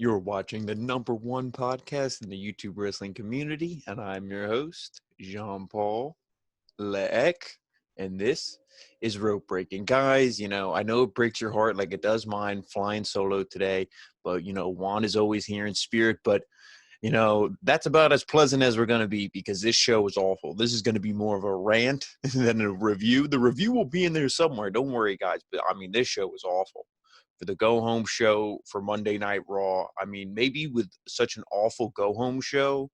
You're watching the #1 podcast in the YouTube wrestling community, and I'm your host, Jean-Paul Leek, and this is Ropebreak. And guys, I know it breaks your heart like it does mine flying solo today, but, Juan is always here in spirit, but, that's about as pleasant as we're going to be because this show is awful. This is going to be more of a rant than a review. The review will be in there somewhere. Don't worry, guys, but, this show is awful. For the go-home show for Monday Night Raw. Maybe with such an awful go-home show,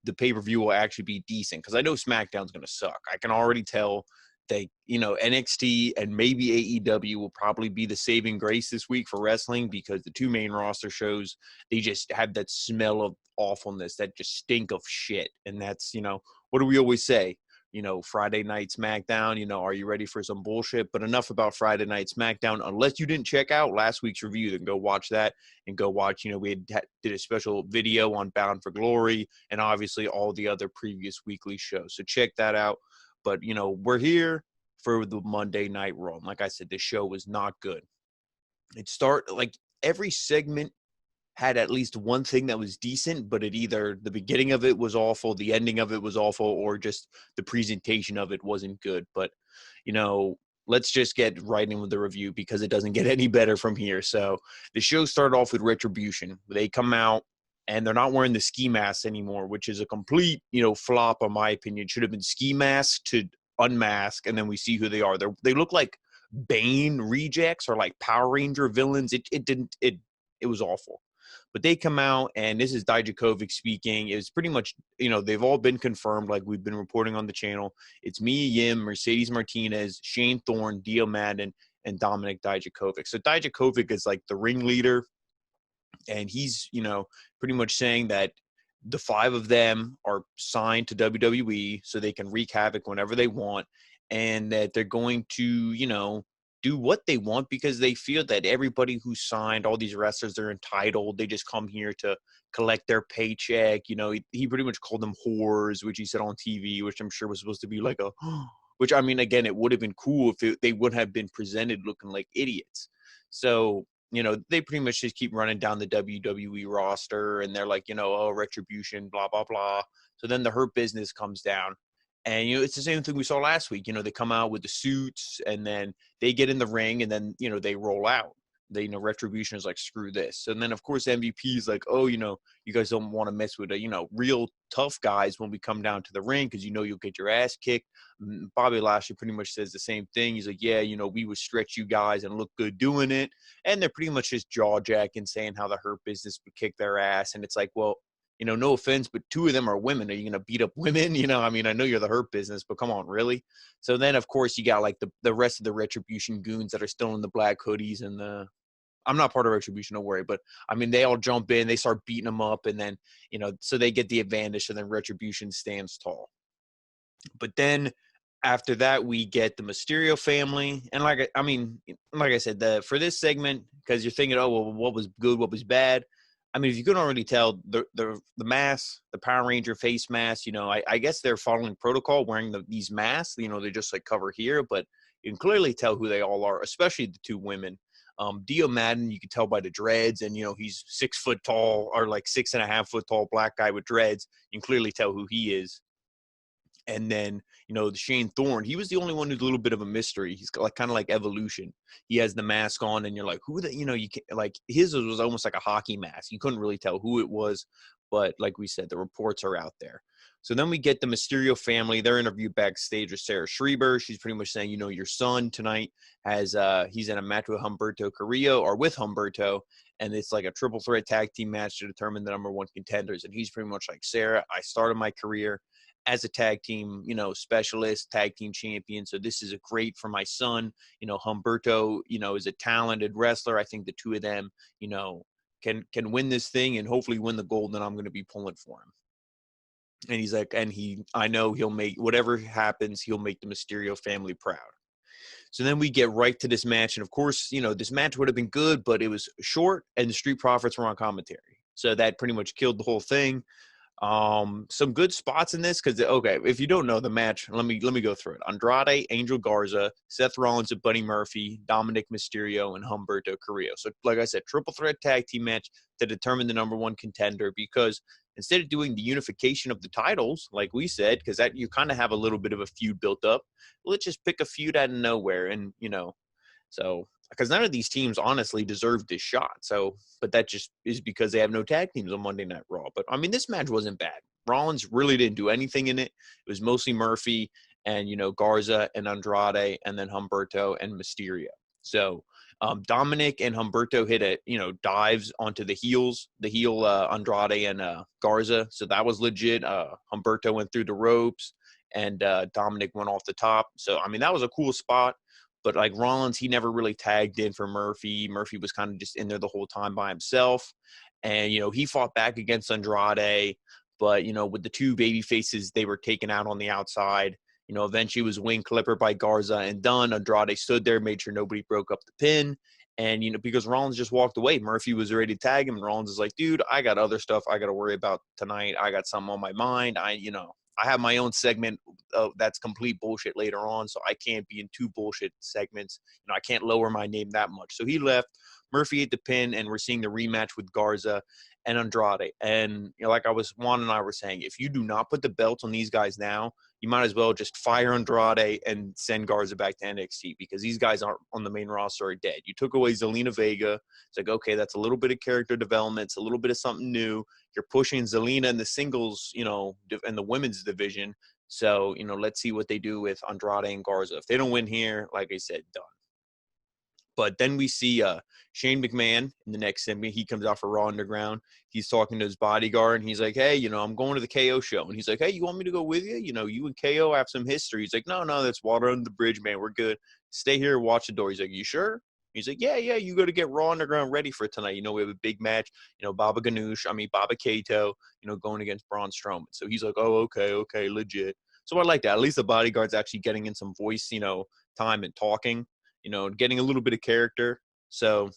the pay-per-view will actually be decent because I know SmackDown's going to suck. I can already tell that, NXT and maybe AEW will probably be the saving grace this week for wrestling because the two main roster shows, they just have that smell of awfulness, that just stink of shit. And that's, what do we always say? Friday night SmackDown, are you ready for some bullshit? But enough about Friday night SmackDown. Unless you didn't check out last week's review, then go watch that and go watch, we did a special video on Bound for Glory and obviously all the other previous weekly shows. So check that out. But, we're here for the Monday Night Raw. And like I said, this show was not good. Every segment had at least one thing that was decent, but it either the beginning of it was awful, the ending of it was awful, or just the presentation of it wasn't good. But, let's just get right in with the review because it doesn't get any better from here. So the show started off with Retribution. They come out and they're not wearing the ski masks anymore, which is a complete, flop, in my opinion. It should have been ski masks to unmask, and then we see who they are. They look like Bane rejects or like Power Ranger villains. It was awful. But they come out, and this is Dijakovic speaking. It's pretty much, they've all been confirmed like we've been reporting on the channel. It's Mia Yim, Mercedes Martinez, Shane Thorne, Dio Madden, and Dominic Dijakovic. So Dijakovic is like the ringleader, and he's, pretty much saying that the five of them are signed to WWE so they can wreak havoc whenever they want, and that they're going to, do what they want because they feel that everybody who signed, all these wrestlers, they're entitled. They just come here to collect their paycheck. He pretty much called them whores, which he said on TV, which I'm sure was supposed to be like which again, it would have been cool if they would have been presented looking like idiots. So, they pretty much just keep running down the WWE roster and they're like, Retribution, blah, blah, blah. So then the Hurt Business comes down. And, it's the same thing we saw last week. They come out with the suits and then they get in the ring and then, they roll out. Retribution is like, screw this. And then, of course, MVP is like, oh, you guys don't want to mess with, real tough guys when we come down to the ring because, you'll get your ass kicked. Bobby Lashley pretty much says the same thing. He's like, yeah, we would stretch you guys and look good doing it. And they're pretty much just jaw-jacking, saying how the Hurt Business would kick their ass. And it's like, well, no offense, but two of them are women. Are you going to beat up women? I know you're the Hurt Business, but come on, really? So then, of course, you got like the rest of the Retribution goons that are still in the black hoodies and I'm not part of Retribution, don't worry. But, they all jump in. They start beating them up. And then, so they get the advantage. So then Retribution stands tall. But then after that, we get the Mysterio family. And like I said, for this segment, because you're thinking, oh, well, what was good, what was bad? If you couldn't already tell, the mask, the Power Ranger face mask, I guess they're following protocol wearing these masks. They just like cover here, but you can clearly tell who they all are, especially the two women. Dio Madden, you can tell by the dreads, and he's 6 foot tall or like 6.5 foot tall black guy with dreads. You can clearly tell who he is. And then, the Shane Thorne, he was the only one who's a little bit of a mystery. He's like kind of like Evolution. He has the mask on, and you're like, who the, you can like his was almost like a hockey mask. You couldn't really tell who it was, but like we said, the reports are out there. So then we get the Mysterio family. They're interviewed backstage with Sarah Schreiber. She's pretty much saying, your son tonight has he's in a match with Humberto Carrillo or with Humberto, and it's like a triple threat tag team match to determine the #1 contenders. And he's pretty much like, Sarah, I started my career as a tag team, specialist, tag team champion. So this is a great for my son. Humberto, is a talented wrestler. I think the two of them, can win this thing and hopefully win the gold that I'm going to be pulling for him. And he's like, I know he'll make whatever happens, he'll make the Mysterio family proud. So then we get right to this match. And of course, this match would have been good, but it was short and the Street Profits were on commentary. So that pretty much killed the whole thing. Some good spots in this because okay, if you don't know the match, let me go through it. Andrade, Angel Garza, Seth Rollins and Buddy Murphy, Dominic Mysterio, and Humberto Carrillo. So, like I said, triple threat tag team match to determine the number one contender. Because instead of doing the unification of the titles, like we said, because that you kind of have a little bit of a feud built up, let's just pick a feud out of nowhere, and so because none of these teams honestly deserve this shot. So, but that just is because they have no tag teams on Monday Night Raw. But I mean, this match wasn't bad. Rollins really didn't do anything in it. It was mostly Murphy and Garza and Andrade, and then Humberto and Mysterio. So Dominic and Humberto hit dives onto the heel Andrade and Garza. So that was legit. Humberto went through the ropes, and Dominic went off the top. So I mean, that was a cool spot. But like Rollins, he never really tagged in for Murphy. Murphy was kind of just in there the whole time by himself. And, he fought back against Andrade. But, with the two baby faces, they were taken out on the outside. Eventually it was wing clipper by Garza and done. Andrade stood there, made sure nobody broke up the pin. And, because Rollins just walked away, Murphy was ready to tag him. And Rollins is like, dude, I got other stuff I got to worry about tonight. I got something on my mind. I have my own segment that's complete bullshit later on, so I can't be in two bullshit segments. I can't lower my name that much. So he left. Murphy ate the pin, and we're seeing the rematch with Garza and Andrade. And like Juan and I were saying, if you do not put the belts on these guys now, you might as well just fire Andrade and send Garza back to NXT, because these guys aren't on the main roster are dead. You took away Zelena Vega. It's like, okay, that's a little bit of character development. It's a little bit of something new. You're pushing Zelena in the singles, in the women's division. So, let's see what they do with Andrade and Garza. If they don't win here, like I said, done. But then we see Shane McMahon in the next segment. He comes out for Raw Underground. He's talking to his bodyguard, and he's like, hey, I'm going to the KO show. And he's like, hey, you want me to go with you? You and KO have some history. He's like, no, that's water under the bridge, man. We're good. Stay here, watch the door. He's like, you sure? He's like, yeah, you got to get Raw Underground ready for tonight. We have a big match. Baba Kato, going against Braun Strowman. So he's like, oh, okay, legit. So I like that. At least the bodyguard's actually getting in some voice, time and talking, getting a little bit of character. So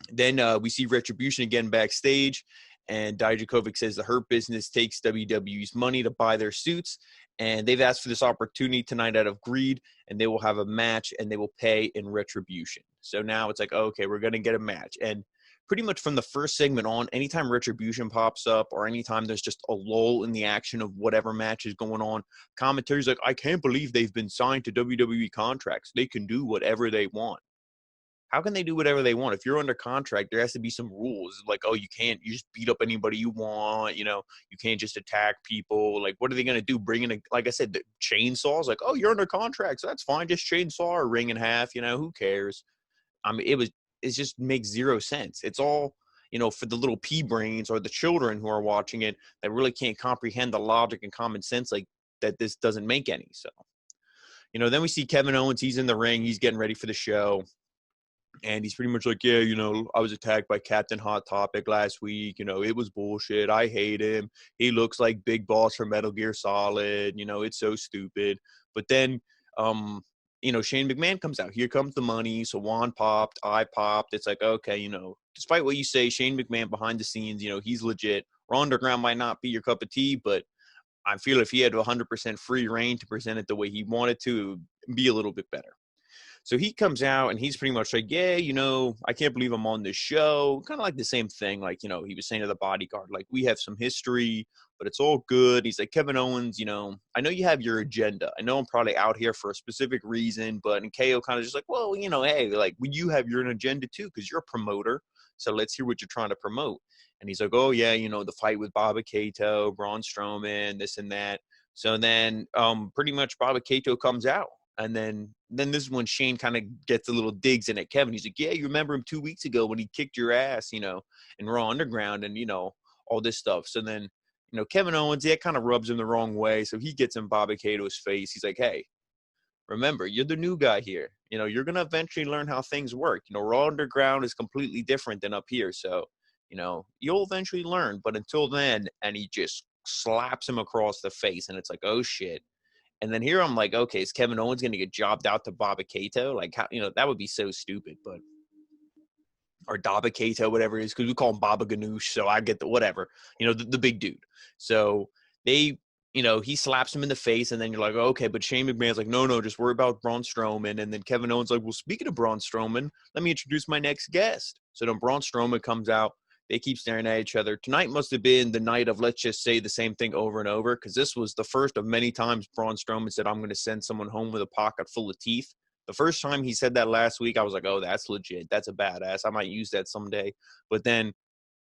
then we see Retribution again backstage, and Dijakovic says the Hurt Business takes WWE's money to buy their suits, and they've asked for this opportunity tonight out of greed, and they will have a match, and they will pay in retribution. So now it's like, okay, we're going to get a match. And pretty much from the first segment on, anytime Retribution pops up or anytime there's just a lull in the action of whatever match is going on, commentary's like, I can't believe they've been signed to WWE contracts. They can do whatever they want. How can they do whatever they want? If you're under contract, there has to be some rules. Like, oh, you just beat up anybody you want. You can't just attack people. Like, what are they going to do? Bring in, like I said, the chainsaws? Like, oh, you're under contract, so that's fine. Just chainsaw or ring in half. Who cares? I mean, it just makes zero sense. It's all, for the little pea brains or the children who are watching it that really can't comprehend the logic and common sense, like that this doesn't make any. So, then we see Kevin Owens. He's in the ring. He's getting ready for the show. And he's pretty much like, yeah, I was attacked by Captain Hot Topic last week. It was bullshit. I hate him. He looks like Big Boss from Metal Gear Solid. It's so stupid. But then, Shane McMahon comes out. Here comes the money. So Juan popped. I popped. It's like, okay, despite what you say, Shane McMahon behind the scenes, he's legit. Raw Underground might not be your cup of tea, but I feel if he had 100% free reign to present it the way he wanted to, it would be a little bit better. So he comes out and he's pretty much like, yeah, I can't believe I'm on this show. Kind of like the same thing. Like, he was saying to the bodyguard, like, we have some history, but it's all good. He's like, Kevin Owens, I know you have your agenda. I know I'm probably out here for a specific reason, but and KO kind of just like, well, hey, like, you have your agenda too, because you're a promoter. So let's hear what you're trying to promote. And he's like, oh, yeah, the fight with Baba Kato, Braun Strowman, this and that. So then pretty much Baba Kato comes out. And then this is when Shane kind of gets a little digs in at Kevin. He's like, yeah, you remember him 2 weeks ago when he kicked your ass, in Raw Underground and, all this stuff. So then, Kevin Owens, that kind of rubs him the wrong way. So he gets in Bobby Cato's face. He's like, hey, remember, you're the new guy here. You're going to eventually learn how things work. Raw Underground is completely different than up here. So, you'll eventually learn. But until then, and he just slaps him across the face. And it's like, oh, shit. And then here I'm like, okay, is Kevin Owens going to get jobbed out to Baba Kato? Like, how, that would be so stupid. But or Daba Keita, whatever it is, because we call him Baba Ganoush, so I get the whatever, the big dude. So they, he slaps him in the face, and then you're like, oh, okay, but Shane McMahon's like, no, just worry about Braun Strowman. And then Kevin Owens like, well, speaking of Braun Strowman, let me introduce my next guest. So then Braun Strowman comes out. They keep staring at each other. Tonight must have been the night of let's just say the same thing over and over, because this was the first of many times Braun Strowman said, I'm going to send someone home with a pocket full of teeth. The first time he said that last week, I was like, oh, that's legit. That's a badass. I might use that someday. But then,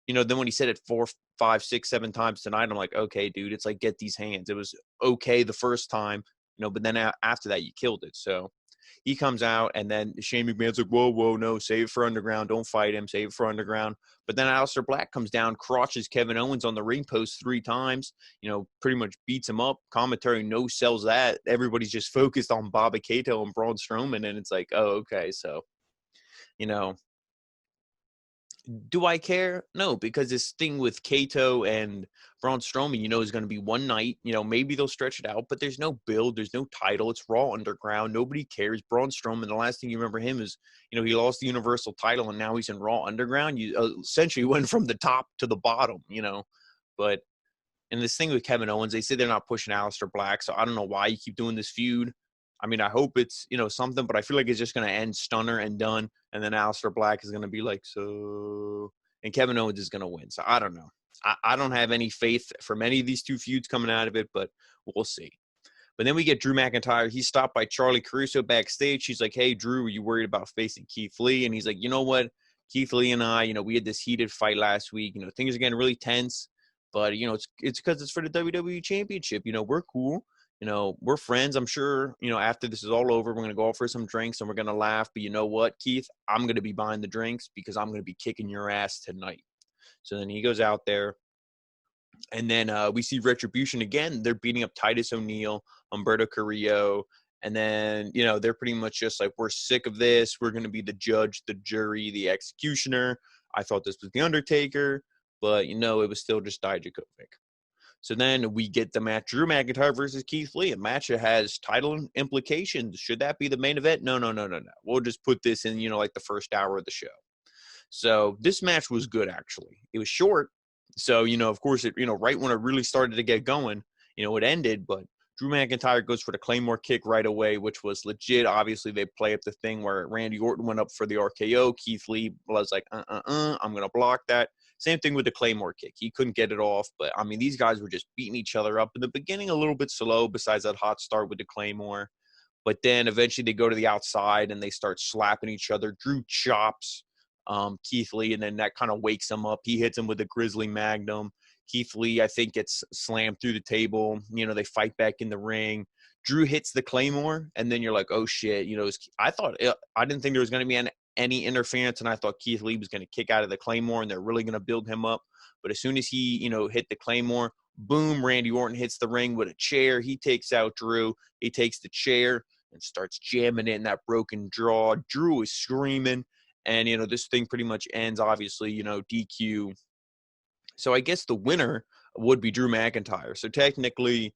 then when he said it 4, 5, 6, 7 times tonight, I'm like, okay, dude, it's like, get these hands. It was okay the first time, but then after that, you killed it. So he comes out, and then Shane McMahon's like, whoa, no, save it for Underground. Don't fight him. Save it for Underground. But then Aleister Black comes down, crotches Kevin Owens on the ring post 3 times, pretty much beats him up. Commentary no sells that. Everybody's just focused on Baba Keita and Braun Strowman, and it's like, oh, okay, so, do I care? No, because this thing with Kato and Braun Strowman, is going to be one night. Maybe they'll stretch it out, but there's no build. There's no title. It's Raw Underground. Nobody cares. Braun Strowman, the last thing you remember him is, he lost the Universal title, and now he's in Raw Underground. You essentially went from the top to the bottom, But, and this thing with Kevin Owens, they say they're not pushing Aleister Black, so I don't know why you keep doing this feud. I mean, I hope it's, something, but I feel like it's just going to end stunner and done. And then Aleister Black is going to be like, so, and Kevin Owens is going to win. So I don't know. I don't have any faith from any of these 2 feuds coming out of it, but we'll see. But then we get Drew McIntyre. He's stopped by Charlie Caruso backstage. She's like, hey, Drew, are you worried about facing Keith Lee? And he's like, you know what? Keith Lee and I, we had this heated fight last week. Things are getting really tense. But, it's because it's for the WWE Championship. We're cool. We're friends. I'm sure, after this is all over, we're going to go out for some drinks and we're going to laugh. But you know what, Keith? I'm going to be buying the drinks because I'm going to be kicking your ass tonight. So then he goes out there. And then we see Retribution again. They're beating up Titus O'Neil, Humberto Carrillo. And then, they're pretty much just like, we're sick of this. We're going to be the judge, the jury, the executioner. I thought this was The Undertaker. But, it was still just Dijakovic. So then we get the match, Drew McIntyre versus Keith Lee, a match that has title implications. Should that be the main event? No. We'll just put this in, like the first hour of the show. So this match was good, actually. It was short. So, of course, it, right when it really started to get going, it ended. But Drew McIntyre goes for the Claymore kick right away, which was legit. Obviously, they play up the thing where Randy Orton went up for the RKO. Keith Lee was like, I'm going to block that. Same thing with the Claymore kick. He couldn't get it off. But, I mean, these guys were just beating each other up. In the beginning, a little bit slow besides that hot start with the Claymore. But then eventually they go to the outside and they start slapping each other. Drew chops Keith Lee, and then that kind of wakes him up. He hits him with a Grizzly Magnum. Keith Lee, I think, gets slammed through the table. They fight back in the ring. Drew hits the Claymore, and then you're like, oh, shit. I didn't think there was going to be any interference, and I thought Keith Lee was going to kick out of the Claymore, and they're really going to build him up. But as soon as he, hit the Claymore, boom, Randy Orton hits the ring with a chair. He takes out Drew. He takes the chair and starts jamming it in that broken draw. Drew is screaming, and, this thing pretty much ends, obviously, DQ. So I guess the winner would be Drew McIntyre. So technically,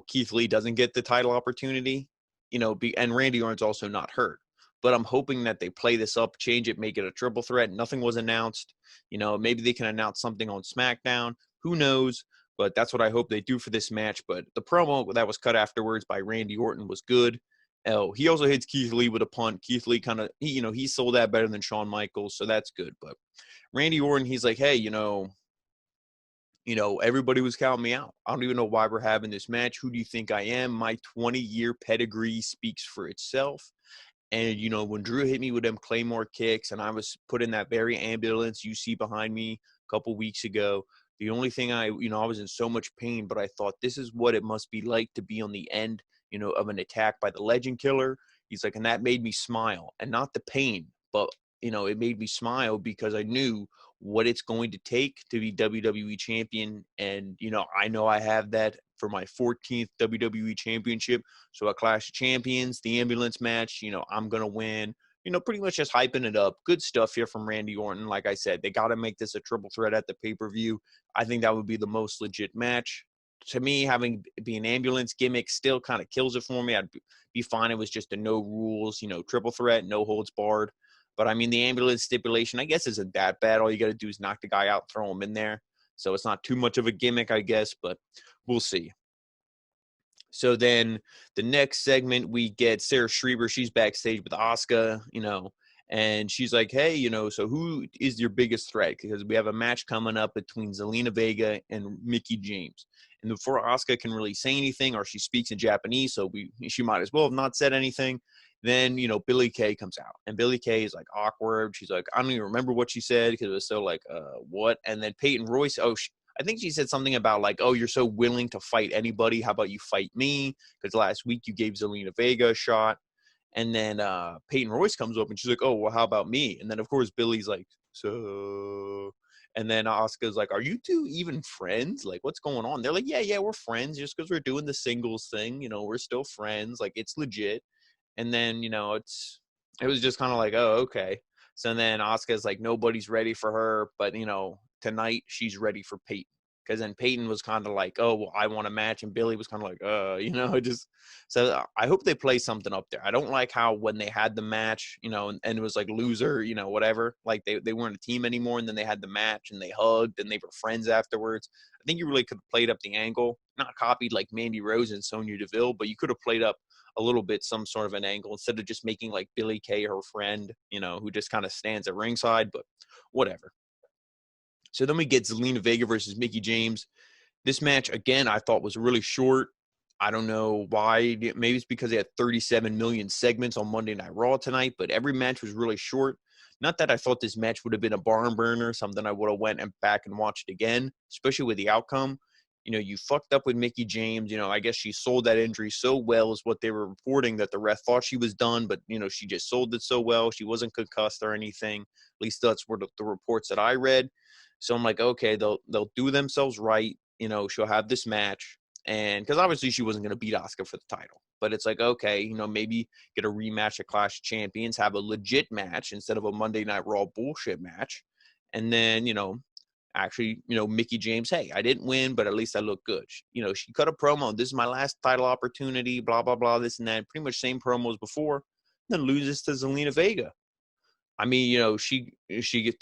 Keith Lee doesn't get the title opportunity, and Randy Orton's also not hurt. But I'm hoping that they play this up, change it, make it a triple threat. Nothing was announced. Maybe they can announce something on SmackDown. Who knows? But that's what I hope they do for this match. But the promo that was cut afterwards by Randy Orton was good. He also hits Keith Lee with a punt. Keith Lee kind of, he sold that better than Shawn Michaels, so that's good. But Randy Orton, he's like, hey, everybody was counting me out. I don't even know why we're having this match. Who do you think I am? My 20-year pedigree speaks for itself. And, when Drew hit me with them Claymore kicks and I was put in that very ambulance you see behind me a couple weeks ago, the only thing I was in so much pain, but I thought this is what it must be like to be on the end, of an attack by the Legend Killer. He's like, and that made me smile, and not the pain, but, it made me smile because I knew what it's going to take to be WWE champion. And, I know I have that for my 14th WWE championship. So at Clash of Champions, the ambulance match, I'm going to win, pretty much just hyping it up. Good stuff here from Randy Orton. Like I said, they got to make this a triple threat at the pay-per-view. I think that would be the most legit match. To me, having be an ambulance gimmick still kind of kills it for me. I'd be fine. It was just a no rules, triple threat, no holds barred. But I mean, the ambulance stipulation, I guess, isn't that bad. All you got to do is knock the guy out, throw him in there. So it's not too much of a gimmick, I guess, but we'll see. So then the next segment, we get Sarah Schreiber. She's backstage with Asuka, and she's like, hey, so who is your biggest threat? Because we have a match coming up between Zelena Vega and Mickie James. And before Asuka can really say anything, or she speaks in Japanese, so she might as well have not said anything. Then, Billie Kay comes out. And Billie Kay is like awkward. She's like, I don't even remember what she said because it was so like, what? And then Peyton Royce, I think she said something about like, oh, you're so willing to fight anybody. How about you fight me? Because last week you gave Zelena Vega a shot. And then Peyton Royce comes up and she's like, oh, well, how about me? And then, of course, Billy's like, so. And then Asuka's like, are you two even friends? Like, what's going on? They're like, yeah, we're friends just because we're doing the singles thing. We're still friends. Like, it's legit. And then, it was just kind of like, oh, okay. So then Asuka's like, nobody's ready for her. But, tonight she's ready for Peyton. Because then Peyton was kind of like, oh, well, I want a match. And Billy was kind of like, just. So I hope they play something up there. I don't like how when they had the match, and it was like loser, whatever. Like they weren't a team anymore. And then they had the match and they hugged and they were friends afterwards. I think you really could have played up the angle. Not copied like Mandy Rose and Sonya Deville, but you could have played up a little bit some sort of an angle instead of just making like Billie Kay her friend, who just kind of stands at ringside. But whatever. So then we get Zelena Vega versus Mickie James. This match, again, I thought was really short. I don't know why. Maybe it's because they had 37 million segments on Monday Night Raw tonight, but every match was really short. Not that I thought this match would have been a barn burner, something I would have went and back and watched again, especially with the outcome. You fucked up with Mickie James. I guess she sold that injury so well is what they were reporting, that the ref thought she was done, but, she just sold it so well. She wasn't concussed or anything. At least that's what the reports that I read. So I'm like, okay, they'll do themselves right. She'll have this match. And because obviously she wasn't going to beat Asuka for the title. But it's like, okay, maybe get a rematch at Clash of Champions, have a legit match instead of a Monday Night Raw bullshit match. And then, actually, Mickie James, hey, I didn't win, but at least I look good. She cut a promo. This is my last title opportunity, blah, blah, blah, this and that. Pretty much same promos before. Then loses to Zelena Vega. I mean, she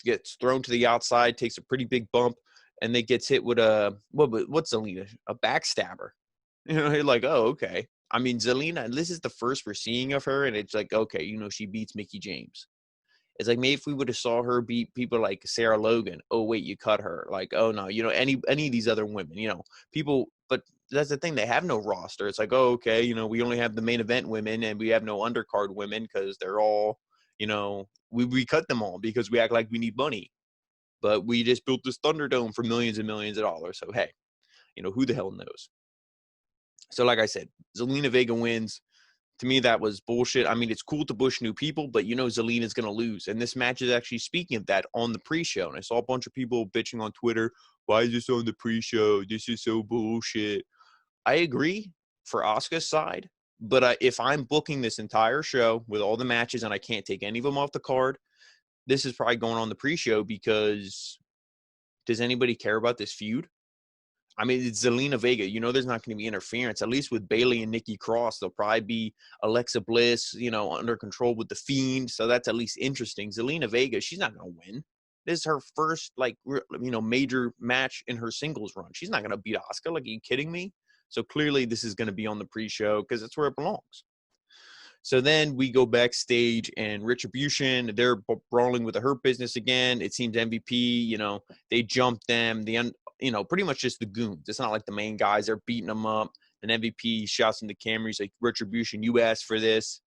gets thrown to the outside, takes a pretty big bump, and then gets hit with what's Zelena? A backstabber. You're like, oh, okay. I mean, Zelena, this is the first we're seeing of her, and it's like, okay, she beats Mickie James. It's like maybe if we would have saw her beat people like Sarah Logan, oh wait, you cut her. Like, oh no, any of these other women, people. But that's the thing, they have no roster. It's like, oh okay, we only have the main event women, and we have no undercard women because they're all, we cut them all because we act like we need money. But we just built this Thunderdome for millions and millions of dollars. So hey, who the hell knows? So like I said, Zelena Vega wins. To me, that was bullshit. I mean, it's cool to push new people, but Zelena's going to lose. And this match is actually speaking of that on the pre-show. And I saw a bunch of people bitching on Twitter, why is this on the pre-show? This is so bullshit. I agree for Asuka's side, but if I'm booking this entire show with all the matches and I can't take any of them off the card, this is probably going on the pre-show because does anybody care about this feud? I mean, it's Zelena Vega. There's not going to be interference. At least with Bayley and Nikki Cross, there'll probably be Alexa Bliss, under control with The Fiend. So that's at least interesting. Zelena Vega, she's not going to win. This is her first, major match in her singles run. She's not going to beat Asuka. Like, are you kidding me? So clearly this is going to be on the pre-show because that's where it belongs. So then we go backstage and Retribution, they're brawling with the Hurt Business again. It seems MVP, they jumped them. Pretty much just the goons. It's not like the main guys. They're beating them up. And MVP shouts in the camera. He's like, Retribution, you asked for this.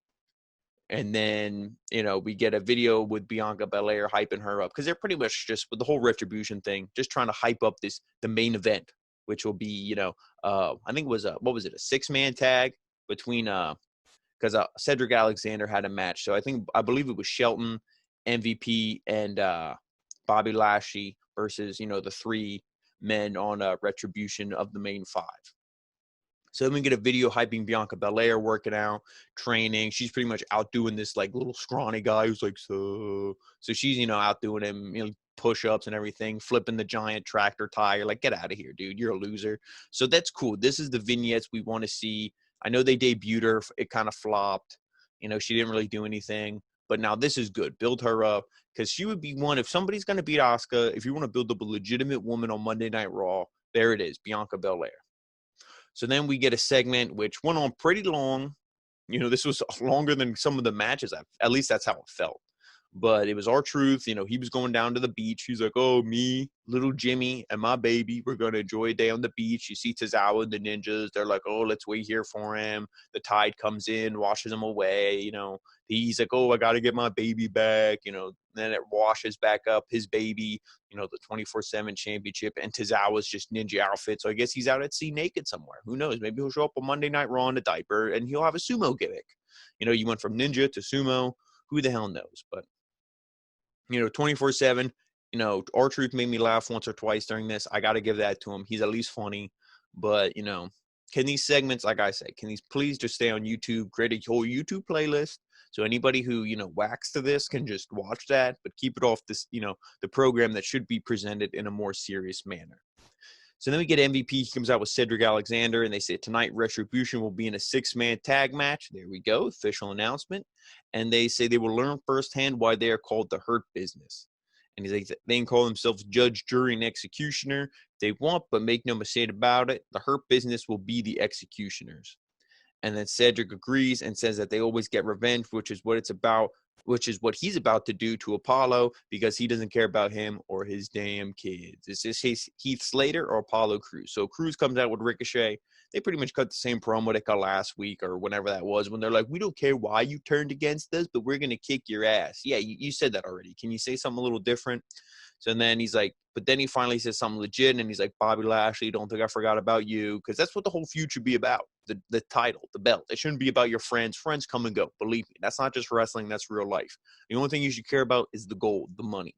And then, we get a video with Bianca Belair hyping her up. Because they're pretty much just, with the whole Retribution thing, just trying to hype up the main event, which will be, I think it was, a 6-man tag between, because Cedric Alexander had a match. So I believe it was Shelton, MVP, and Bobby Lashley versus, the 3 men on Retribution of the main 5. So then we get a video hyping Bianca Belair working out, training. She's pretty much outdoing this little scrawny guy who's like, so she's, outdoing him, push-ups and everything, flipping the giant tractor tire. Like, get out of here, dude. You're a loser. So that's cool. This is the vignettes we want to see. I know they debuted her. It kind of flopped. She didn't really do anything. But now this is good. Build her up, because she would be one. If somebody's going to beat Asuka, if you want to build up a legitimate woman on Monday Night Raw, there it is, Bianca Belair. So then we get a segment which went on pretty long. You know, this was longer than some of the matches. At least that's how it felt. But it was R-Truth. You know, he was going down to the beach. He's like, oh, me, little Jimmy, and my baby, we're going to enjoy a day on the beach. You see Tozawa and the ninjas. They're like, oh, let's wait here for him. The tide comes in, washes him away. You know, he's like, oh, I got to get my baby back. You know, then it washes back up his baby, you know, the 24/7 championship. And Tozawa's just ninja outfit. So I guess he's out at sea naked somewhere. Who knows? Maybe he'll show up on Monday Night Raw in a diaper and he'll have a sumo gimmick. You know, you went from ninja to sumo. Who the hell knows? But you know, 24/7, you know, R-Truth made me laugh once or twice during this. I got to give that to him. He's at least funny. But, you know, can these segments, like I say, can these please just stay on YouTube? Create a whole YouTube playlist. So anybody who, you know, whacks to this can just watch that, but keep it off this, you know, the program that should be presented in a more serious manner. So then we get MVP. He comes out with Cedric Alexander, and they say tonight Retribution will be in a 6-man tag match. There we go, official announcement. And they say they will learn firsthand why they are called the Hurt Business. And he's like, they can call themselves judge, jury, and executioner if they want, but make no mistake about it, the Hurt Business will be the executioners. And then Cedric agrees and says that they always get revenge, which is what it's about, which is what he's about to do to Apollo, because he doesn't care about him or his damn kids. It's just Heath Slater or Apollo Crews. So Crews comes out with Ricochet. They pretty much cut the same promo they cut last week or whenever that was, when they're like, we don't care why you turned against us, but we're going to kick your ass. Yeah, you said that already. Can you say something a little different? So then he's like, but then he finally says something legit, and he's like, Bobby Lashley, don't think I forgot about you, because that's what the whole feud should be about, the title, the belt. It shouldn't be about your friends. Friends come and go. Believe me, that's not just wrestling. That's real life. The only thing you should care about is the gold, the money.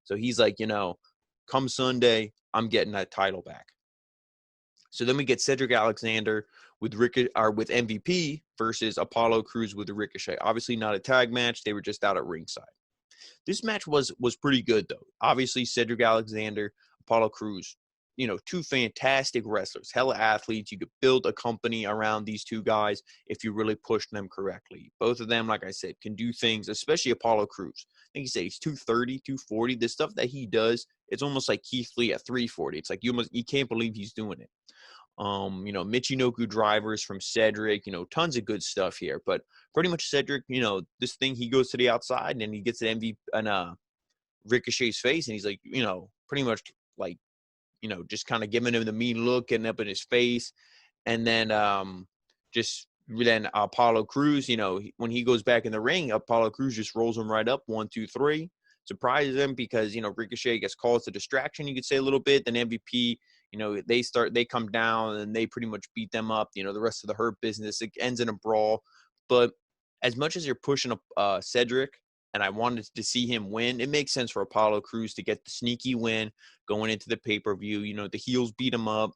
So he's like, you know, come Sunday, I'm getting that title back. So then we get Cedric Alexander with MVP versus Apollo Crews with the Ricochet. Obviously not a tag match. They were just out at ringside. This match was pretty good, though. Obviously, Cedric Alexander, Apollo Crews, you know, two fantastic wrestlers, hella athletes. You could build a company around these two guys if you really pushed them correctly. Both of them, like I said, can do things, especially Apollo Crews. I think he said he's 230, 240. The stuff that he does, it's almost like Keith Lee at 340. It's like you can't believe he's doing it. You know, Michinoku drivers from Cedric, you know, tons of good stuff here. But pretty much Cedric, you know, this thing, he goes to the outside and then he gets an MVP and Ricochet's face, and he's like, you know, pretty much like, you know, just kind of giving him the mean look, getting up in his face. And then then Apollo Crews, you know, when he goes back in the ring, Apollo Crews just rolls him right up, 1, 2, 3. Surprises him because, you know, Ricochet gets called to distraction, you could say a little bit. Then MVP, you know, they come down and they pretty much beat them up. You know, the rest of the Hurt Business, it ends in a brawl. But as much as you're pushing up Cedric, and I wanted to see him win, it makes sense for Apollo Crews to get the sneaky win going into the pay-per-view. You know, the heels beat him up.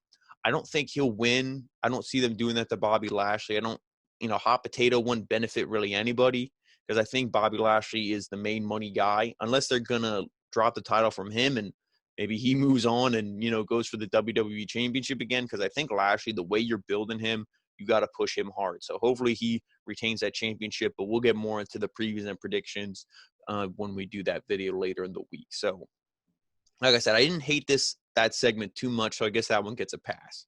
I don't think he'll win. I don't see them doing that to Bobby Lashley. Hot potato wouldn't benefit really anybody, because I think Bobby Lashley is the main money guy, unless they're going to drop the title from him and maybe he moves on and, you know, goes for the WWE Championship again, because I think Lashley, the way you're building him, you got to push him hard. So hopefully he retains that championship, but we'll get more into the previews and predictions when we do that video later in the week. So, like I said, I didn't hate that segment too much, so I guess that one gets a pass.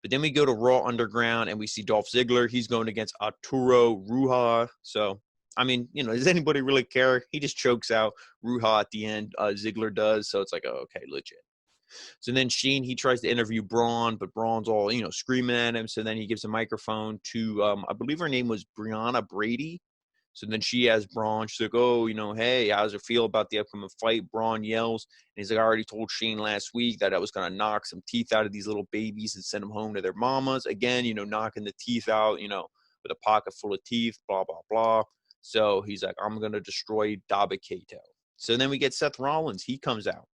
But then we go to Raw Underground, and we see Dolph Ziggler. He's going against Arturo Ruha. So, I mean, you know, does anybody really care? He just chokes out Ruha at the end. Ziggler does. So it's like, oh, okay, legit. So then Sheen, he tries to interview Braun, but Braun's all, you know, screaming at him. So then he gives a microphone to, I believe her name was Brianna Brady. So then she asks Braun, she's like, oh, you know, hey, how does it feel about the upcoming fight? Braun yells, and he's like, I already told Shane last week that I was going to knock some teeth out of these little babies and send them home to their mamas. Again, you know, knocking the teeth out, you know, with a pocket full of teeth, blah, blah, blah. So he's like, I'm going to destroy Dabba-Kato. So then we get Seth Rollins. He comes out.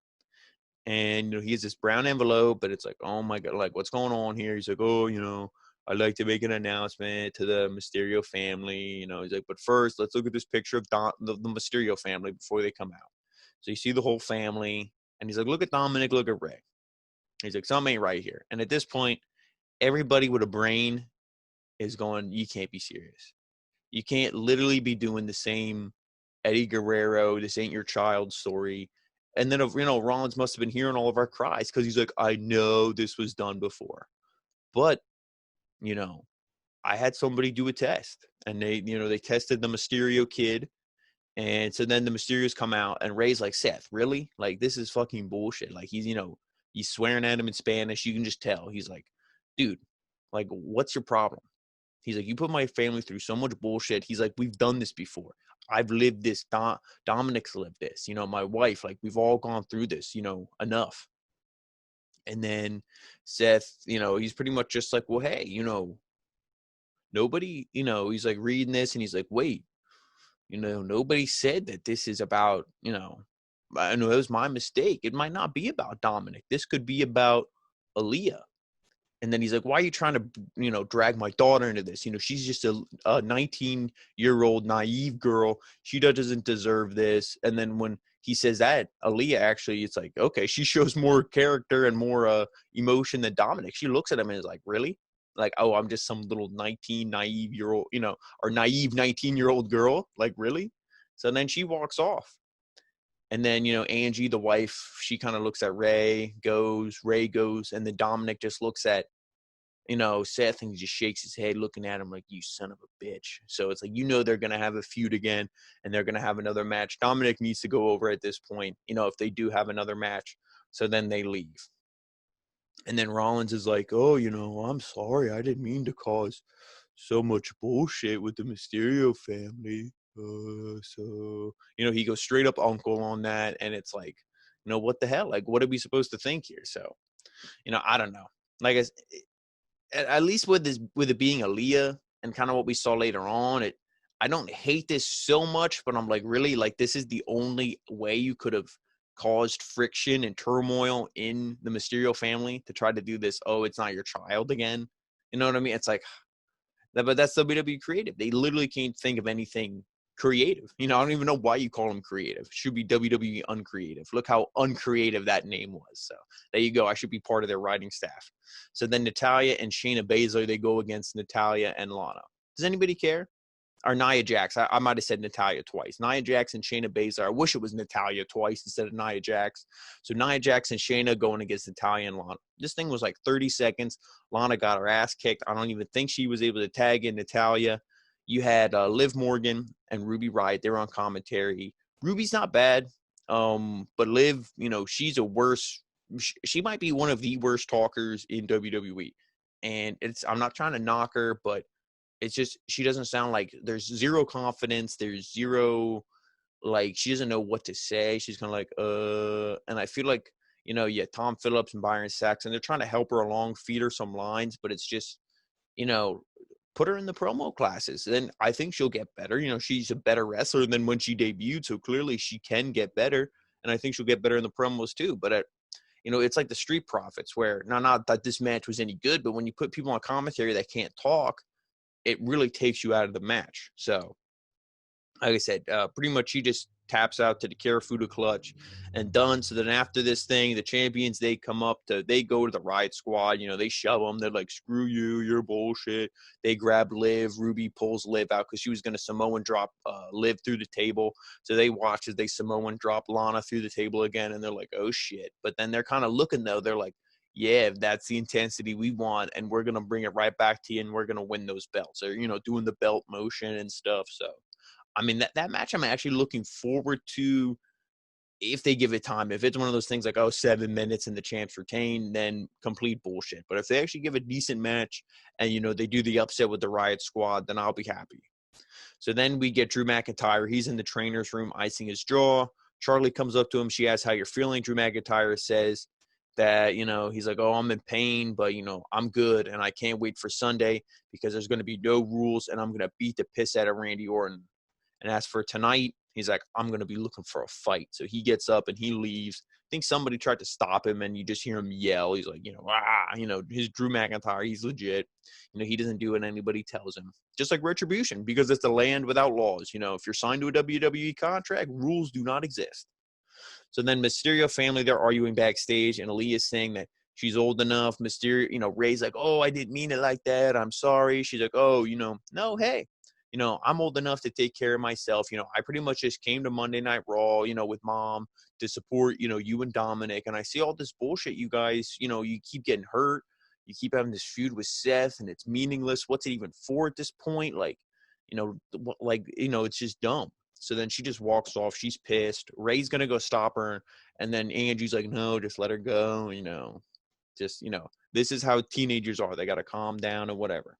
And, you know, he has this brown envelope, but it's like, oh, my God, like, what's going on here? He's like, oh, you know, I'd like to make an announcement to the Mysterio family. You know, he's like, but first, let's look at this picture of the Mysterio family before they come out. So you see the whole family, and he's like, look at Dominic, look at Ray. He's like, something ain't right here. And at this point, everybody with a brain is going, you can't be serious. You can't literally be doing the same Eddie Guerrero, this ain't your child story. And then, Rollins must have been hearing all of our cries because he's like, I know this was done before. But, I had somebody do a test, and they tested the Mysterio kid. And so then the Mysterios come out, and Ray's like, Seth, really? Like, this is fucking bullshit. Like, he's swearing at him in Spanish. You can just tell. He's like, dude, like, what's your problem? He's like, you put my family through so much bullshit. He's like, we've done this before. I've lived this. Dominic's lived this. My wife, like, we've all gone through this, enough. And then Seth, he's pretty much just like, well, hey, nobody, he's like reading this, and he's like, wait, nobody said that this is about, I know it was my mistake. It might not be about Dominic. This could be about Aaliyah. And then he's like, why are you trying to, drag my daughter into this? She's just a 19-year-old naive girl. She doesn't deserve this. And then when he says that, Aaliyah actually, it's like, okay, she shows more character and more emotion than Dominic. She looks at him and is like, really? Like, oh, I'm just some little naive-year-old, or naive 19-year-old girl. Like, really? So then she walks off. And then, Angie, the wife, she kind of looks at Ray goes, and then Dominic just looks at, Seth, and he just shakes his head looking at him like, you son of a bitch. So it's like, they're going to have a feud again, and they're going to have another match. Dominic needs to go over at this point, if they do have another match. So then they leave. And then Rollins is like, oh, I'm sorry. I didn't mean to cause so much bullshit with the Mysterio family. So, he goes straight up uncle on that. And it's like, what the hell? Like, what are we supposed to think here? So, I don't know. Like, at least with it being Aaliyah and kind of what we saw later on, I don't hate this so much, but I'm like, really? Like, this is the only way you could have caused friction and turmoil in the Mysterio family to try to do this, oh, it's not your child again. You know what I mean? It's like, but that's WWE creative. They literally can't think of anything creative. I don't even know why you call them creative. It should be WWE uncreative. Look how uncreative that name was. So there you go. I should be part of their writing staff. So then Natalya and Shayna Baszler, they go against Natalya and Lana. Does anybody care? Or Nia Jax. I might have said Natalya twice. Nia Jax and Shayna Baszler. I wish it was Natalya twice instead of Nia Jax. So Nia Jax and Shayna going against Natalya and Lana. This thing was like 30 seconds. Lana got her ass kicked. I don't even think she was able to tag in Natalya. You had Liv Morgan and Ruby Riott. They were on commentary. Ruby's not bad, but Liv, she's a worse. She might be one of the worst talkers in WWE. And I'm not trying to knock her, but it's just she doesn't sound like there's zero confidence. There's zero, like, she doesn't know what to say. She's kind of like, and I feel like, Tom Phillips and Byron Saxton, they're trying to help her along, feed her some lines, but it's just, put her in the promo classes. Then I think she'll get better. She's a better wrestler than when she debuted, so clearly she can get better, and I think she'll get better in the promos too. But it's like the Street Profits, where not that this match was any good, but when you put people on commentary that can't talk, it really takes you out of the match. So, like I said, pretty much he just taps out to the Karafuda clutch and done. So then after this thing, the champions, they go to the Riot Squad. They shove them. They're like, screw you, you're bullshit. They grab Liv. Ruby pulls Liv out because she was going to Samoan drop Liv through the table. So they watch as they Samoan drop Lana through the table again, and they're like, oh, shit. But then they're kind of looking, though. They're like, yeah, that's the intensity we want, and we're going to bring it right back to you, and we're going to win those belts. They're, doing the belt motion and stuff. So, I mean, that match I'm actually looking forward to if they give it time. If it's one of those things like, 7 minutes and the champs retain, then complete bullshit. But if they actually give a decent match and, they do the upset with the Riot Squad, then I'll be happy. So then we get Drew McIntyre. He's in the trainer's room icing his jaw. Charlie comes up to him. She asks how you're feeling. Drew McIntyre says that, he's like, oh, I'm in pain, but, I'm good, and I can't wait for Sunday because there's going to be no rules, and I'm going to beat the piss out of Randy Orton. And as for tonight, he's like, I'm going to be looking for a fight. So he gets up and he leaves. I think somebody tried to stop him, and you just hear him yell. He's like, his Drew McIntyre, he's legit. He doesn't do what anybody tells him. Just like Retribution, because it's a land without laws. If you're signed to a WWE contract, rules do not exist. So then Mysterio family, they're arguing backstage, and Aaliyah's saying that she's old enough. Mysterio, Ray's like, oh, I didn't mean it like that. I'm sorry. She's like, oh, no, hey. I'm old enough to take care of myself. I pretty much just came to Monday Night Raw, with mom to support, you and Dominic. And I see all this bullshit, you guys, you keep getting hurt. You keep having this feud with Seth and it's meaningless. What's it even for at this point? It's just dumb. So then she just walks off. She's pissed. Ray's going to go stop her. And then Angie's like, no, just let her go. This is how teenagers are. They got to calm down and whatever.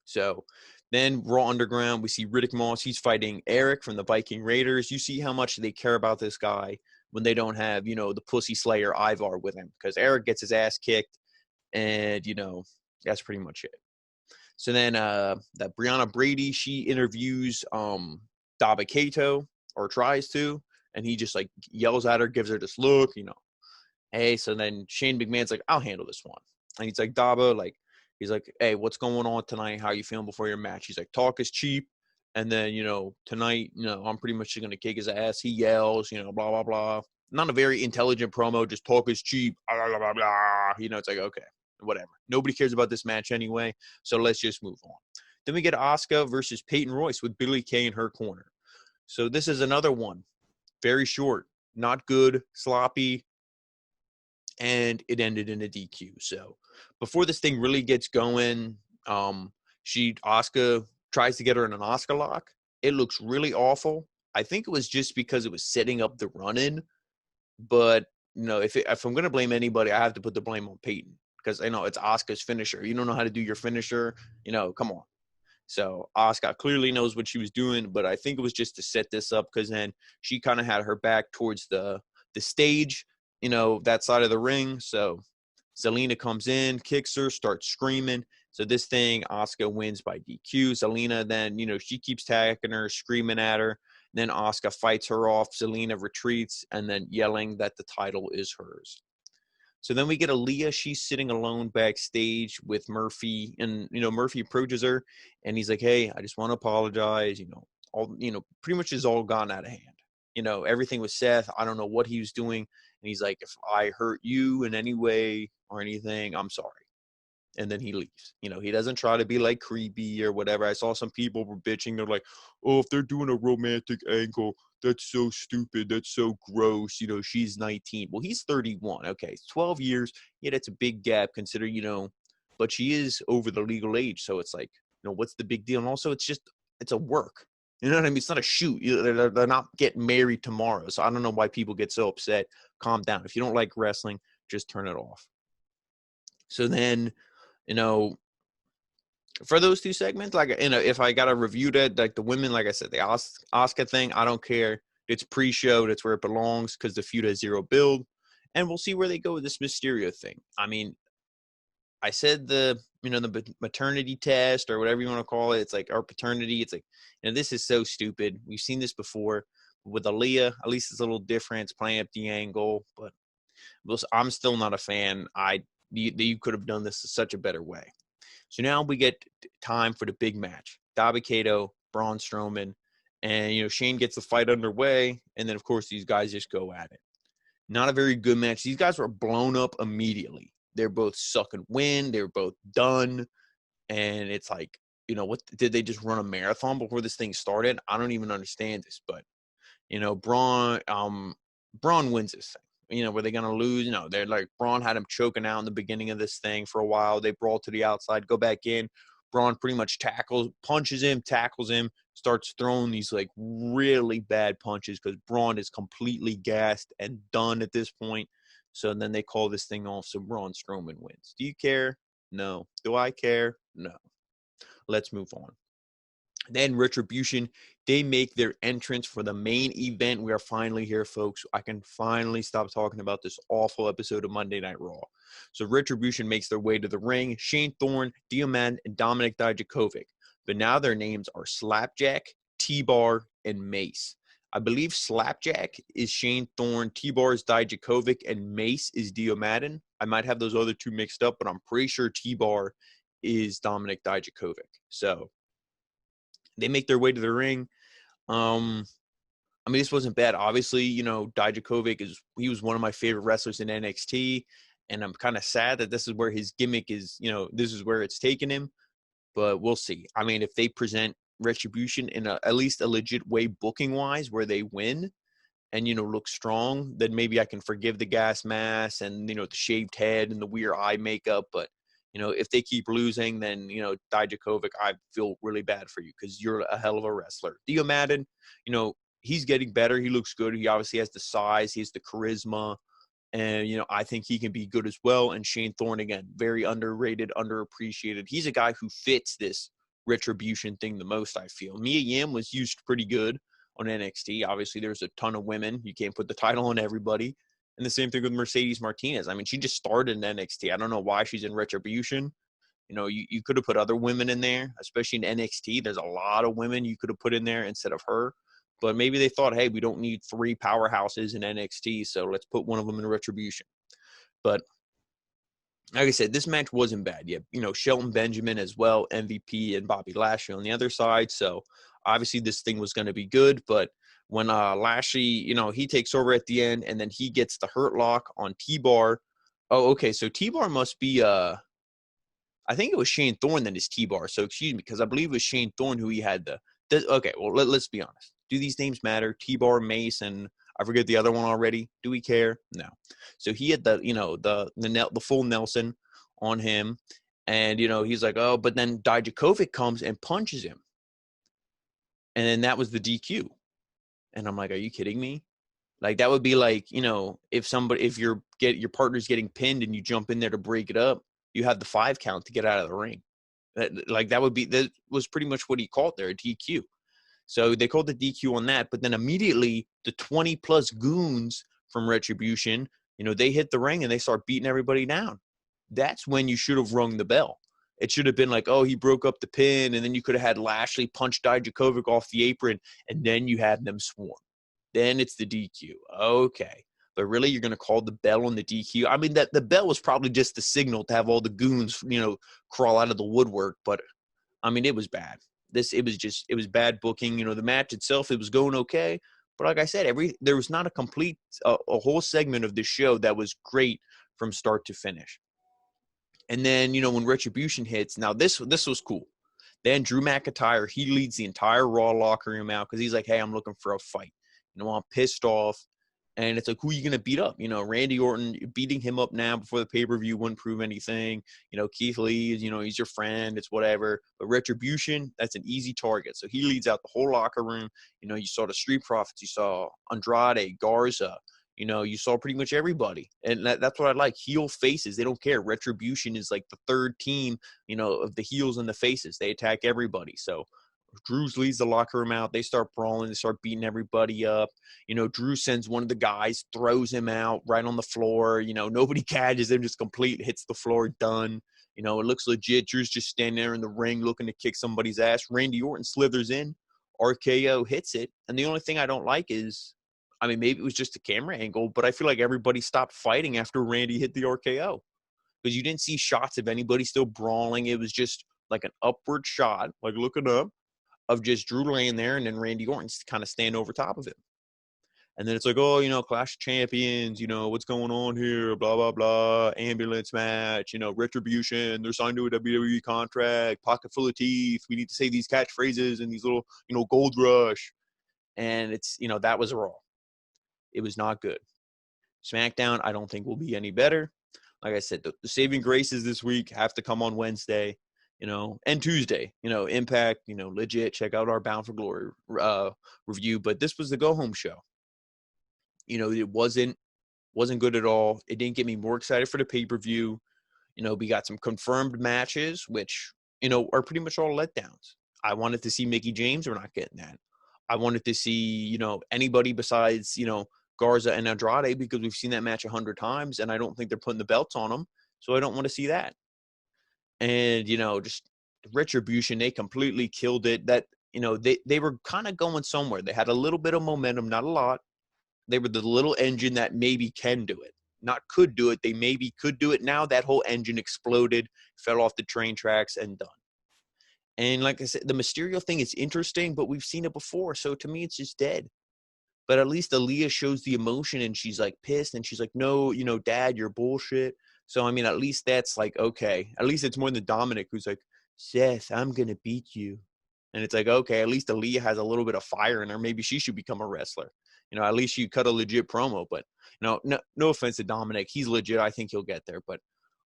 So then Raw Underground, we see Riddick Moss. He's fighting Eric from the Viking Raiders. You see how much they care about this guy when they don't have, the Pussy Slayer Ivar with him, because Eric gets his ass kicked, and, that's pretty much it. So then that Brianna Brady, she interviews Dabba-Kato, or tries to, and he just, yells at her, gives her this look, Hey, so then Shane McMahon's like, I'll handle this one. And he's like, Dabba, he's like, hey, what's going on tonight? How you feeling before your match? He's like, talk is cheap. And then, tonight, I'm pretty much going to kick his ass. He yells, blah, blah, blah. Not a very intelligent promo, just talk is cheap. Blah, blah, blah, blah. It's like, okay, whatever. Nobody cares about this match anyway, so let's just move on. Then we get Asuka versus Peyton Royce with Billie Kay in her corner. So this is another one. Very short, not good, sloppy, and it ended in a DQ. So before this thing really gets going, Asuka tries to get her in an Asuka lock. It looks really awful. I think it was just because it was setting up the run-in. But, if I'm going to blame anybody, I have to put the blame on Peyton. Because, it's Asuka's finisher. You don't know how to do your finisher. Come on. So Asuka clearly knows what she was doing. But I think it was just to set this up, because then she kind of had her back towards the stage, that side of the ring. So Zelena comes in, kicks her, starts screaming. So this thing, Asuka wins by DQ. Zelena then, she keeps tagging her, screaming at her. Then Asuka fights her off. Zelena retreats and then yelling that the title is hers. So then we get Aaliyah. She's sitting alone backstage with Murphy. And, Murphy approaches her and he's like, hey, I just want to apologize. Pretty much is all gone out of hand. Everything with Seth. I don't know what he was doing. And he's like, if I hurt you in any way or anything, I'm sorry. And then he leaves. He doesn't try to be creepy or whatever. I saw some people were bitching. They're like, oh, if they're doing a romantic angle, that's so stupid. That's so gross. She's 19. Well, he's 31. Okay, it's 12 years. Yeah, that's a big gap considering, but she is over the legal age. So it's like, what's the big deal? And also it's a work. You know what I mean? It's not a shoot. They're not getting married tomorrow. So I don't know why people get so upset. Calm down. If you don't like wrestling, just turn it off. So then, for those two segments, if I got to review that, the women, like I said, the Asuka thing, I don't care. It's pre-show. That's where it belongs because the feud has zero build. And we'll see where they go with this Mysterio thing. I mean, I said the maternity test or whatever you want to call it. It's our paternity. It's this is so stupid. We've seen this before. With Aaliyah, at least it's a little different. It's playing up the angle, but I'm still not a fan. You could have done this such a better way. So now we get time for the big match. Dabba-Kato, Braun Strowman, and, Shane gets the fight underway, and then, of course, these guys just go at it. Not a very good match. These guys were blown up immediately. They're both sucking wind. They were both done, and it's like, what did they just run a marathon before this thing started? I don't even understand this, but, Braun wins this thing. Were they going to lose? No, they're Braun had him choking out in the beginning of this thing for a while. They brawl to the outside, go back in. Braun pretty much punches him, tackles him, starts throwing these really bad punches because Braun is completely gassed and done at this point. So then they call this thing off. So Braun Strowman wins. Do you care? No. Do I care? No. Let's move on. Then Retribution, they make their entrance for the main event. We are finally here, folks. I can finally stop talking about this awful episode of Monday Night Raw. So Retribution makes their way to the ring. Shane Thorne, Diamond, and Dominic Dijakovic. But now their names are Slapjack, T-Bar, and Mace. I believe Slapjack is Shane Thorne, T-Bar is Dijakovic, and Mace is Diamond. I might have those other two mixed up, but I'm pretty sure T-Bar is Dominic Dijakovic. So they make their way to the ring. This wasn't bad. Obviously, Dijakovic he was one of my favorite wrestlers in NXT, and I'm kind of sad that this is where his gimmick is, this is where it's taken him, but we'll see. If they present Retribution in at least a legit way booking wise where they win and, look strong, then maybe I can forgive the gas mask and, the shaved head and the weird eye makeup. But, if they keep losing, then, Dijakovic, I feel really bad for you because you're a hell of a wrestler. Theo Madden, he's getting better. He looks good. He obviously has the size. He has the charisma. And, I think he can be good as well. And Shane Thorne, again, very underrated, underappreciated. He's a guy who fits this Retribution thing the most, I feel. Mia Yim was used pretty good on NXT. Obviously, there's a ton of women. You can't put the title on everybody. And the same thing with Mercedes Martinez. I mean, she just started in NXT. I don't know why she's in Retribution. You could have put other women in there, especially in NXT. There's a lot of women you could have put in there instead of her. But maybe they thought, hey, we don't need 3 powerhouses in NXT, so let's put one of them in Retribution. But like I said, this match wasn't bad. Shelton Benjamin as well, MVP, and Bobby Lashley on the other side. So obviously this thing was going to be good. But when Lashley, he takes over at the end, and then he gets the hurt lock on T-Bar. Oh, okay. So T-Bar must be I think it was Shane Thorne that is T-Bar. So excuse me, because I believe it was Shane Thorne who he had okay, well, let's be honest. Do these names matter? T-Bar, Mace, and I forget the other one already. Do we care? No. So he had the full Nelson on him. And, he's like, oh, but then Dijakovic comes and punches him. And then that was the DQ. And I'm like, are you kidding me? Like, that would be like, if your partner's getting pinned and you jump in there to break it up, you have the 5 count to get out of the ring. That was pretty much what he called there, a DQ. So they called the DQ on that, but then immediately the 20-plus goons from Retribution, they hit the ring and they start beating everybody down. That's when you should have rung the bell. It should have been like, oh, he broke up the pin, and then you could have had Lashley punch Dijakovic off the apron, and then you had them swarm. Then it's the DQ. Okay. But really, you're going to call the bell on the DQ? I mean, the bell was probably just the signal to have all the goons, crawl out of the woodwork. But, I mean, it was bad. It was bad booking. The match itself, it was going okay. But like I said, there was not a whole segment of the show that was great from start to finish. And then, when Retribution hits, now this was cool. Then Drew McIntyre, he leads the entire Raw locker room out because he's like, hey, I'm looking for a fight. I'm pissed off. And it's like, who are you going to beat up? Randy Orton, beating him up now before the pay-per-view wouldn't prove anything. Keith Lee, he's your friend. It's whatever. But Retribution, that's an easy target. So he leads out the whole locker room. You saw the Street Profits. You saw Andrade, Garza. You saw pretty much everybody. And that's what I like. Heel faces. They don't care. Retribution is like the third team, of the heels and the faces. They attack everybody. So Drew leads the locker room out. They start brawling. They start beating everybody up. Drew sends one of the guys, throws him out right on the floor. Nobody catches him, just hits the floor, done. It looks legit. Drew's just standing there in the ring looking to kick somebody's ass. Randy Orton slithers in. RKO hits it. And the only thing I don't like is, I mean, maybe it was just a camera angle, but I feel like everybody stopped fighting after Randy hit the RKO. Because you didn't see shots of anybody still brawling. It was just like an upward shot, like looking up, of just Drew laying there, and then Randy Orton's kind of stand over top of him. And then it's like, oh, Clash of Champions, what's going on here, blah, blah, blah, ambulance match, Retribution, they're signed to a WWE contract, pocket full of teeth, we need to say these catchphrases and these little, gold rush. And it's, that was Raw. It was not good. SmackDown, I don't think will be any better. Like I said, the saving graces this week have to come on Wednesday. And Tuesday, Impact, legit, check out our Bound for Glory review. But this was the go-home show. It wasn't good at all. It didn't get me more excited for the pay-per-view. We got some confirmed matches, which, are pretty much all letdowns. I wanted to see Mickie James. We're not getting that. I wanted to see, anybody besides, Garza and Andrade, because we've seen that match 100 times, and I don't think they're putting the belts on them. So I don't want to see that. And, just Retribution, they completely killed it. That, they were kind of going somewhere. They had a little bit of momentum, not a lot. They were the little engine that maybe can do it. Not could do it. They maybe could do it. Now that whole engine exploded, fell off the train tracks, and done. And like I said, the Mysterio thing is interesting, but we've seen it before. So to me, it's just dead. But at least Aaliyah shows the emotion, and she's like pissed, and she's like, no, Dad, you're bullshit. So, I mean, at least that's like, okay. At least it's more than Dominic, who's like, Seth, I'm going to beat you. And it's like, okay, at least Aaliyah has a little bit of fire in her. Maybe she should become a wrestler. You know, at least she cut a legit promo. But, you know, no offense to Dominic. He's legit. I think he'll get there. But,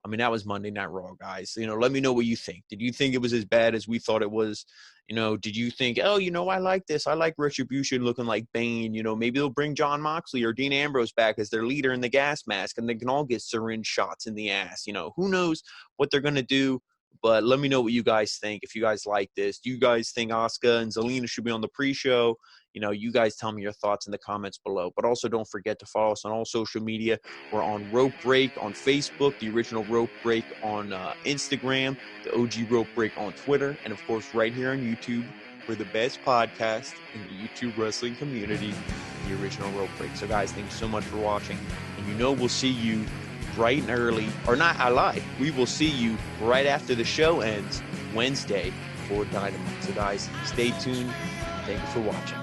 I mean, that was Monday Night Raw, guys. You know, let me know what you think. Did you think it was as bad as we thought it was? You know, did you think, oh, you know, I like this. I like Retribution looking like Bane. You know, maybe they'll bring Jon Moxley or Dean Ambrose back as their leader in the gas mask, and they can all get syringe shots in the ass. You know, who knows what they're going to do. But let me know what you guys think. If you guys like this, do you guys think Asuka and Zelena should be on the pre-show? You know, you guys tell me your thoughts in the comments below. But also don't forget to follow us on all social media. We're on Ropebreak on Facebook, the original Ropebreak on Instagram, the OG Ropebreak on Twitter, and of course right here on YouTube. We're the best podcast in the YouTube wrestling community, the original Ropebreak. So guys, thank you so much for watching. And you know we'll see you bright and early, or not, I lied. We will see you right after the show ends Wednesday for Dynamite. So guys, stay tuned. Thank you for watching.